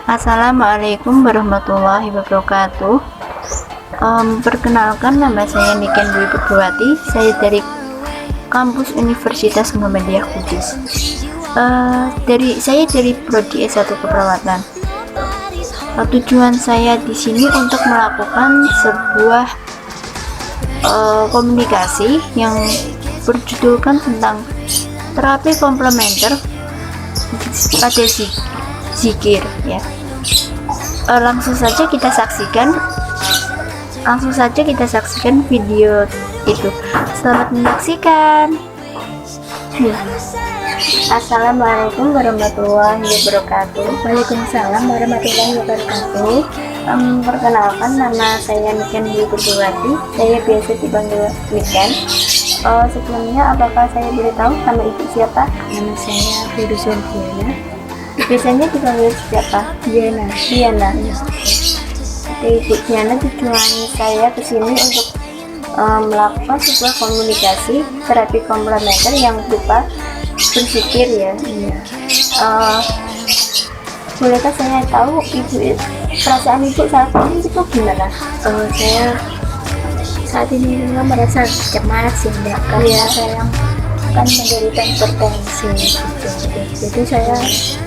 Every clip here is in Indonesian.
Assalamualaikum warahmatullahi wabarakatuh. Perkenalkan, nama saya Niken Dwi Purwati. Saya dari kampus Universitas Muhammadiyah Kudus. Saya dari prodi S1 Keperawatan. Tujuan saya di sini untuk melakukan sebuah komunikasi yang berjudulkan tentang terapi komplementer pada zikir, ya. Langsung saja kita saksikan video itu. Selamat menyaksikan. Assalamualaikum warahmatullahi wabarakatuh. Waalaikumsalam warahmatullahi wabarakatuh. Perkenalkan, nama saya Niken Dwi Purwati. Saya biasa dipanggil Niken. Sebelumnya, apakah saya boleh tahu nama ibu siapa? Nama saya Firuzon Diana. Biasanya dipanggil siapa? Diana. Oke, Ibu Diana, tujuan saya kesini untuk melakukan sebuah komunikasi terapi komplementer yang berupa berzikir, ya. Bolehkah saya tahu perasaan ibu saat ini itu gimana? Saya saat ini merasa cemas sih, Mbak, karena saya kan menderita hipertensi gitu. Jadi saya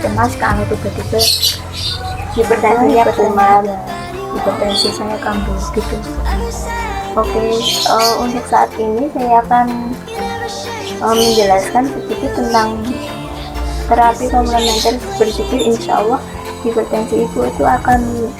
cemas kalau tiba-tiba Hipertensinya kumat, hipertensi saya kambuh gitu. Oke, untuk saat ini saya akan menjelaskan sedikit tentang terapi komplementer berzikir. Insya Allah hipertensi ibu itu akan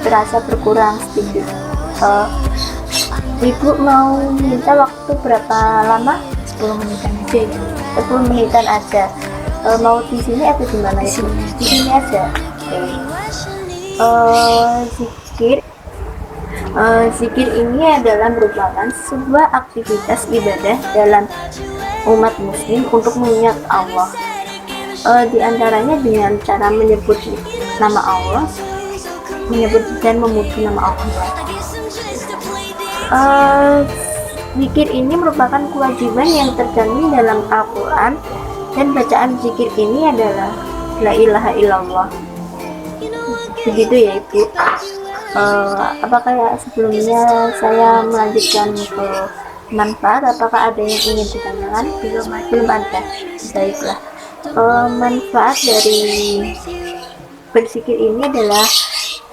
terasa berkurang sedikit. Ibu mau minta waktu berapa lama? 10 menitan aja ya. 10 menitan aja. Mau di sini atau di mana? Di sini aja. Zikir ini adalah merupakan sebuah aktivitas ibadah dalam umat muslim untuk mengingat Allah. Di antaranya dengan cara menyebut nama Allah, menyebut dan memuji nama Allah. Zikir ini merupakan kewajiban yang tercantum dalam Al-Quran, dan bacaan zikir ini adalah La ilaha illallah. Begitu ya, Ibu. Apakah sebelumnya saya melanjutkan ke manfaat, apakah ada yang ingin ditanyakan? Belum ada. Baiklah. Manfaat dari berzikir ini adalah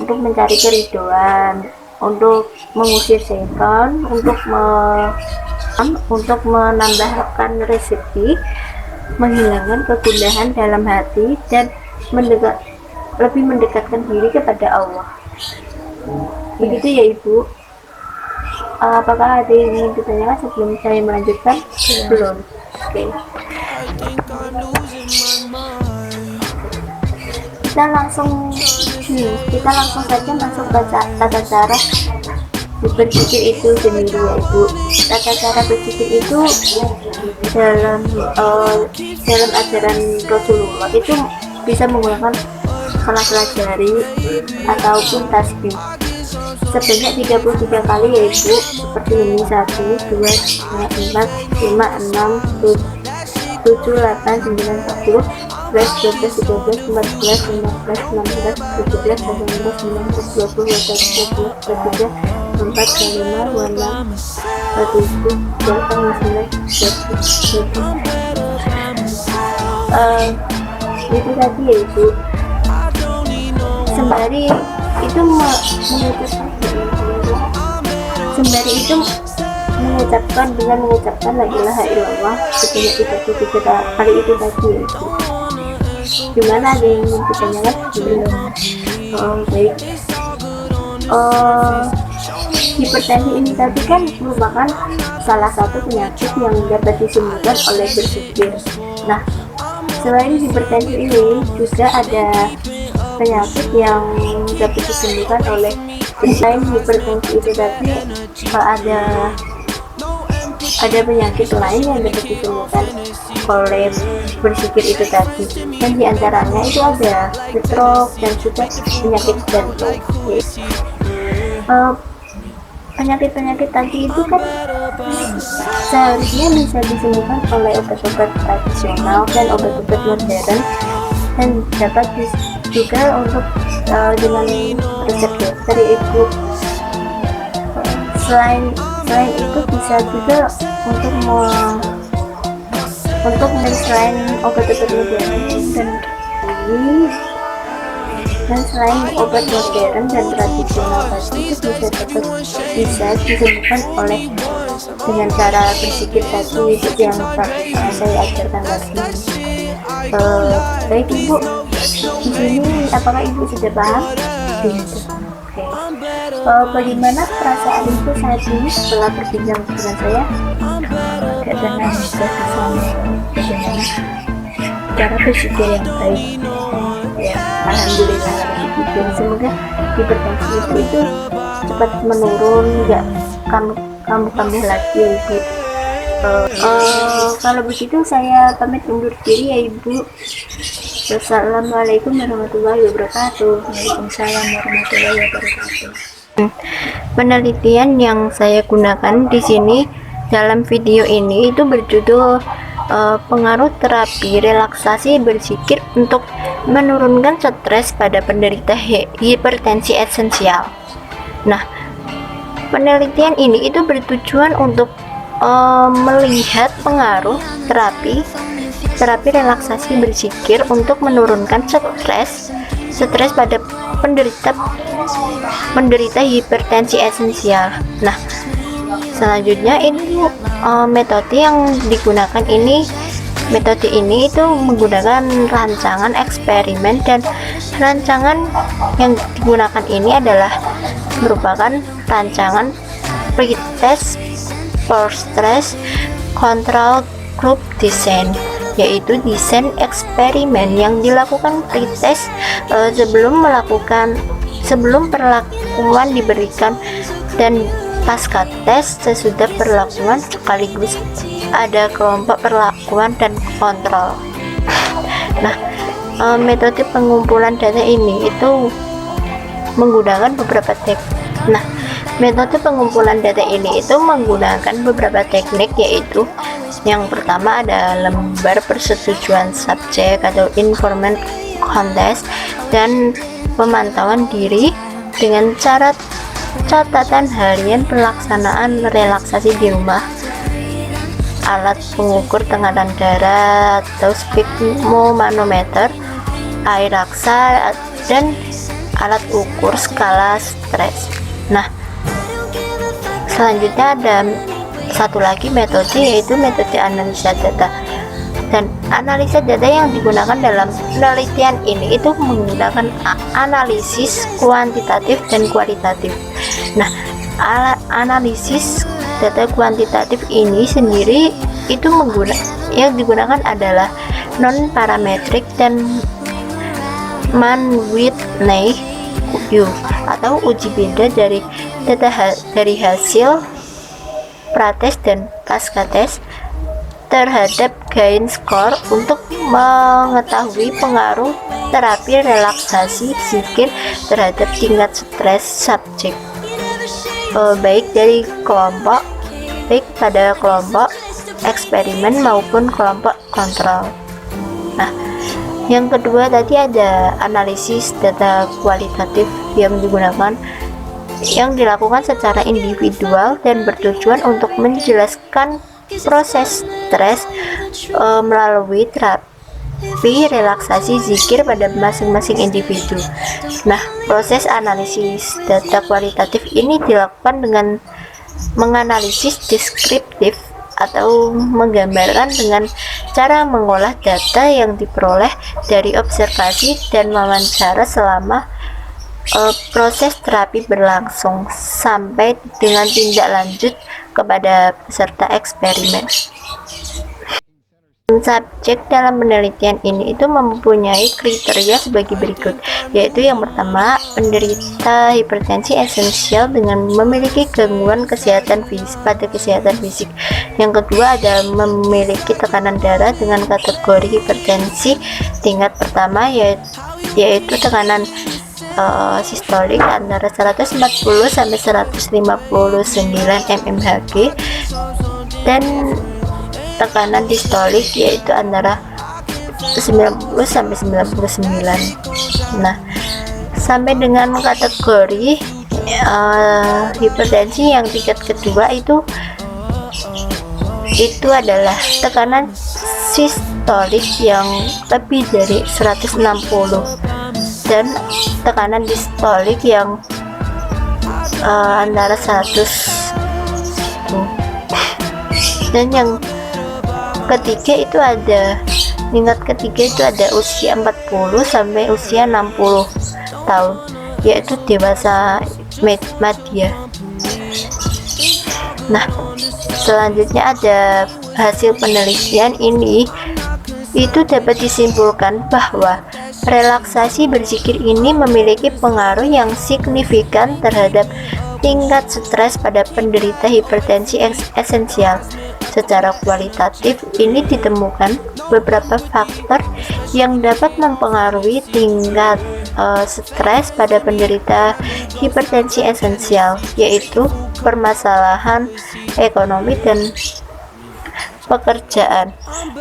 untuk mencari keridhaan, untuk mengusir setan, untuk menambahkan rezeki, menghilangkan kegundahan dalam hati, dan lebih mendekatkan diri kepada Allah. Begitu ya, Ibu. Apakah ada yang ingin ditanyakan sebelum saya melanjutkan? Belum. Oke. Kita langsung saja masuk baca tata cara berzikir itu sendiri, ya, Ibu. Tata cara berzikir itu dalam ajaran Rasulullah itu bisa menggunakan salah jari ataupun tasbih sebanyak 33 kali, ya, Ibu. Seperti ini: 1, 2, 3, 4, 5, 6, 7, 8, 9, 10, 11, 12, 13, 14, 15, 16, 17, 18, 19, 20, 21, 22, 23, 24, 25, 26, 27, 28, 29, 30. Itu tadi, ya, Ibu. Sembari itu mengucapkan la ilaha illallah sebanyak 33 kali itu tadi, ya, Ibu. Gimana, ada yang ingin ditanyakan? Baik. Hipertensi ini tadi kan merupakan salah satu penyakit yang dapat disembuhkan oleh berzikir. Nah, selain hipertensi ini juga ada penyakit yang dapat disembuhkan oleh selain hipertensi itu tadi, ada penyakit lain yang dapat disembuhkan oleh berzikir itu tadi, dan diantaranya itu ada stroke dan juga penyakit jantung. Penyakit tadi itu kan seharusnya bisa disembuhkan oleh obat-obat tradisional dan obat-obat modern, dan dapat juga untuk dengan resep dokter, yaitu selain itu bisa juga untuk selain obat-obat modern dan selain obat modern dan tradisional tadi itu bisa disembuhkan oleh dengan cara berpikir tadi, itu yang saya ajarkan tadi. Baik Ibu, di sini apakah Ibu sudah paham? Bagaimana perasaan Ibu saat ini setelah berbincang dengan saya? Tidak tenang, sudah bersama bagaimana cara berpikir yang baik. Ya, alhamdulillah. Semoga hipertensi itu cepat menurun, nggak kambuh lagi ya Ibu. Kalau begitu saya pamit undur diri ya Ibu. Wassalamualaikum warahmatullahi wabarakatuh. Waalaikumsalam warahmatullahi wabarakatuh. Penelitian yang saya gunakan di sini dalam video ini itu berjudul pengaruh terapi relaksasi berzikir untuk menurunkan stres pada penderita hipertensi esensial. Nah, penelitian ini itu bertujuan untuk melihat pengaruh terapi relaksasi berzikir untuk menurunkan stres pada penderita hipertensi esensial. Nah, selanjutnya ini metode yang digunakan metode ini itu menggunakan rancangan eksperimen, dan rancangan yang digunakan ini adalah merupakan rancangan pretest for stress control group design, yaitu desain eksperimen yang dilakukan pretest sebelum perlakuan diberikan dan pasca tes sesudah perlakuan, sekaligus ada kelompok perlakuan dan kontrol. Nah, metode pengumpulan data ini itu menggunakan beberapa teknik, yaitu yang pertama ada lembar persetujuan subjek atau informed contest, dan pemantauan diri dengan cara catatan harian pelaksanaan relaksasi di rumah, alat pengukur tekanan darah atau sphygmomanometer, air raksa, dan alat ukur skala stres. Nah, selanjutnya ada satu lagi metode, yaitu metode analisa data. Dan analisa data yang digunakan dalam penelitian ini itu menggunakan analisis kuantitatif dan kualitatif. Nah, analisis data kuantitatif ini sendiri itu yang digunakan adalah non parametrik dan Mann-Whitney U atau uji beda dari data dari hasil prates dan pasca tes terhadap gain score untuk mengetahui pengaruh terapi relaksasi zikir terhadap tingkat stres subjek, baik pada kelompok eksperimen maupun kelompok kontrol. Nah, yang kedua tadi ada analisis data kualitatif yang dilakukan secara individual dan bertujuan untuk menjelaskan proses stres melalui terapi relaksasi zikir pada masing-masing individu. Nah, proses analisis data kualitatif ini dilakukan dengan menganalisis deskriptif atau menggambarkan dengan cara mengolah data yang diperoleh dari observasi dan wawancara selama proses terapi berlangsung sampai dengan tindak lanjut kepada peserta eksperimen. Subjek dalam penelitian ini itu mempunyai kriteria sebagai berikut, yaitu yang pertama, penderita hipertensi esensial dengan memiliki gangguan kesehatan fisik. Yang kedua ada memiliki tekanan darah dengan kategori hipertensi tingkat pertama, yaitu tekanan sistolik antara 140 sampai 159 mmHg, dan tekanan distolik yaitu antara 90 sampai 99. Nah, sampai dengan kategori hipertensi yang tingkat kedua itu adalah tekanan sistolik yang lebih dari 160 dan tekanan distolik yang antara 100. Dan yang ketiga itu ada tingkat ketiga itu ada usia 40 sampai usia 60 tahun, yaitu dewasa madya. Nah, selanjutnya ada hasil penelitian ini, itu dapat disimpulkan bahwa relaksasi berzikir ini memiliki pengaruh yang signifikan terhadap tingkat stres pada penderita hipertensi esensial. Secara kualitatif, ini ditemukan beberapa faktor yang dapat mempengaruhi tingkat stres pada penderita hipertensi esensial, yaitu permasalahan ekonomi dan pekerjaan,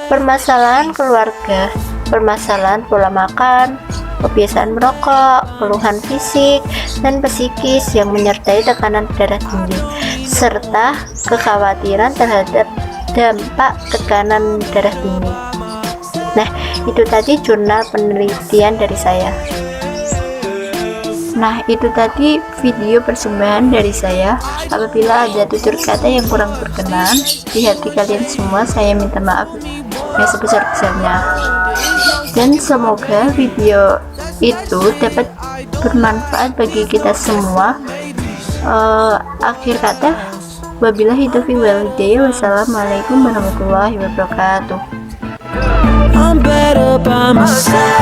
permasalahan keluarga, permasalahan pola makan, kebiasaan merokok, keluhan fisik dan psikis yang menyertai tekanan darah tinggi, serta kekhawatiran terhadap dampak tekanan darah tinggi. Nah, itu tadi jurnal penelitian dari saya. Nah, itu tadi video persembahan dari saya. Apabila ada tutur kata yang kurang berkenan di hati kalian semua, saya minta maaf yang sebesar-besarnya. Dan semoga video itu dapat bermanfaat bagi kita semua. Akhir kata, wabillahi taufiq wal hidayah. Wassalamualaikum warahmatullahi wabarakatuh. I'm better by myself.